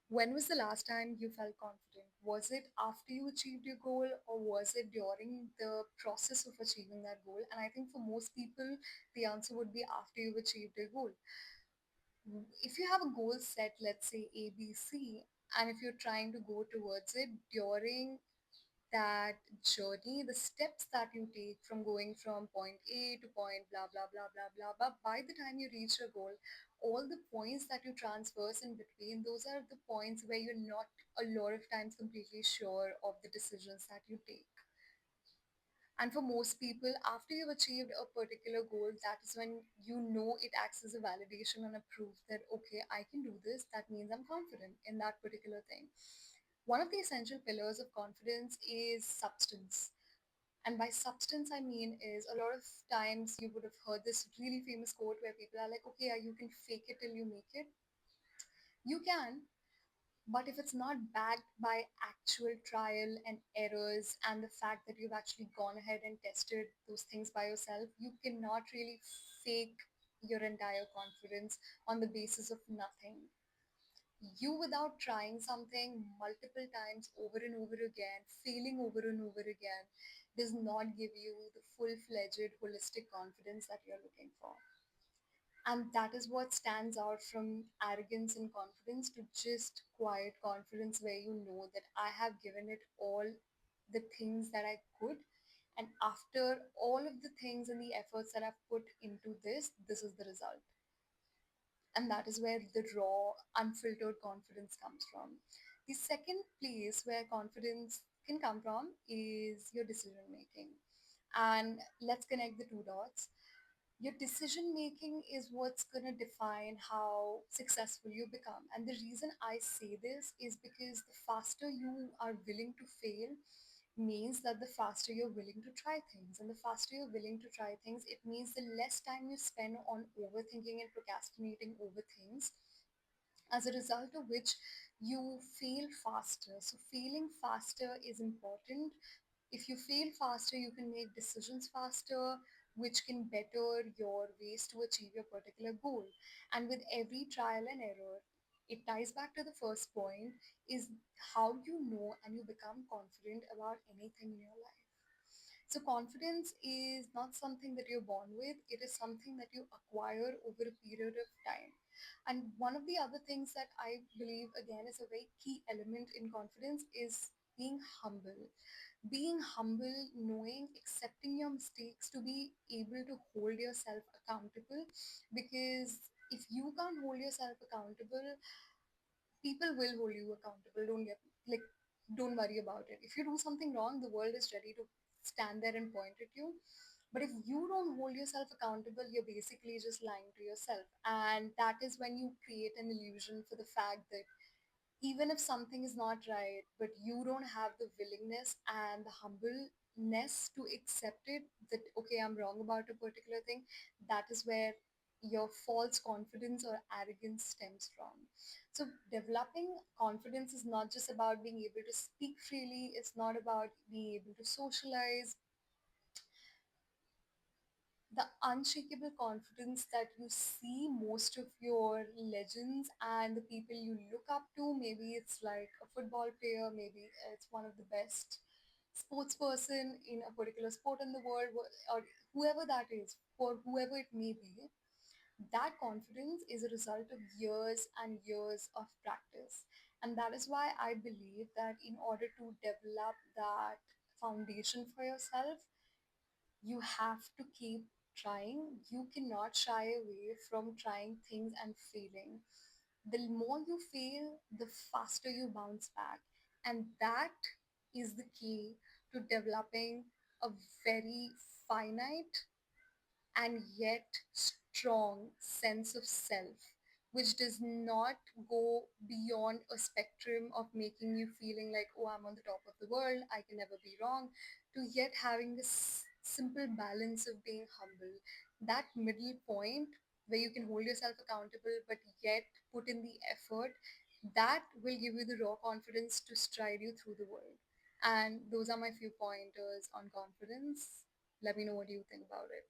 When was the last time you felt confident? Was it after you achieved your goal, or was it during the process of achieving that goal? And I think for most people, the answer would be after you've achieved your goal. If you have a goal set, let's say A, B, C, and if you're trying to go towards it during that journey, the steps that you take from going from point A to point blah blah blah blah blah, but by the time you reach your goal, all the points that you transverse in between, those are the points where you're not a lot of times completely sure of the decisions that you take. And for most people, after you've achieved a particular goal, that is when you know it acts as a validation and a proof that, okay, I can do this. That means I'm confident in that particular thing. One of the essential pillars of confidence is substance. And by substance, I mean is a lot of times you would have heard this really famous quote where people are like, okay, yeah, you can fake it till you make it. You can, but if it's not backed by actual trial and errors and the fact that you've actually gone ahead and tested those things by yourself, you cannot really fake your entire confidence on the basis of nothing. You, without trying something multiple times over and over again, failing over and over again, does not give you the full-fledged holistic confidence that you're looking for. And that is what stands out from arrogance and confidence to just quiet confidence, where you know that I have given it all the things that I could. And after all of the things and the efforts that I've put into this is the result. And that is where the raw, unfiltered confidence comes from. The second place where confidence can come from is your decision making. And let's connect the two dots. Your decision making is what's going to define how successful you become. And the reason I say this is because the faster you are willing to fail means that the faster you're willing to try things. And the faster you're willing to try things, it means the less time you spend on overthinking and procrastinating over things, as a result of which you fail faster. So failing faster is important. If you fail faster, you can make decisions faster, which can better your ways to achieve your particular goal. And with every trial and error, it ties back to the first point, is how you know and you become confident about anything in your life. So confidence is not something that you're born with, it is something that you acquire over a period of time. And one of the other things that I believe, again, is a very key element in confidence is being humble. Being humble, knowing, accepting your mistakes, to be able to hold yourself accountable. Because if you can't hold yourself accountable, people will hold you accountable. Like don't worry about it. If you do something wrong, the world is ready to stand there and point at you. But if you don't hold yourself accountable, you're basically just lying to yourself. And that is when you create an illusion for the fact that even if something is not right, but you don't have the willingness and the humbleness to accept it, that, okay, I'm wrong about a particular thing, that is where your false confidence or arrogance stems from. So, developing confidence is not just about being able to speak freely, it's not about being able to socialize. The unshakable confidence that you see most of your legends and the people you look up to, maybe it's like a football player, maybe it's one of the best sports person in a particular sport in the world, or whoever that is, for whoever it may be, that confidence is a result of years and years of practice. And that is why I believe that in order to develop that foundation for yourself, you have to keep trying. You cannot shy away from trying things and failing. The more you fail, the faster you bounce back. And that is the key to developing a very finite and yet strong sense of self, which does not go beyond a spectrum of making you feeling like, oh, I'm on the top of the world, I can never be wrong, to yet having this simple balance of being humble. That middle point where you can hold yourself accountable but yet put in the effort, that will give you the raw confidence to stride you through the world. And those are my few pointers on confidence. Let me know what you think about it.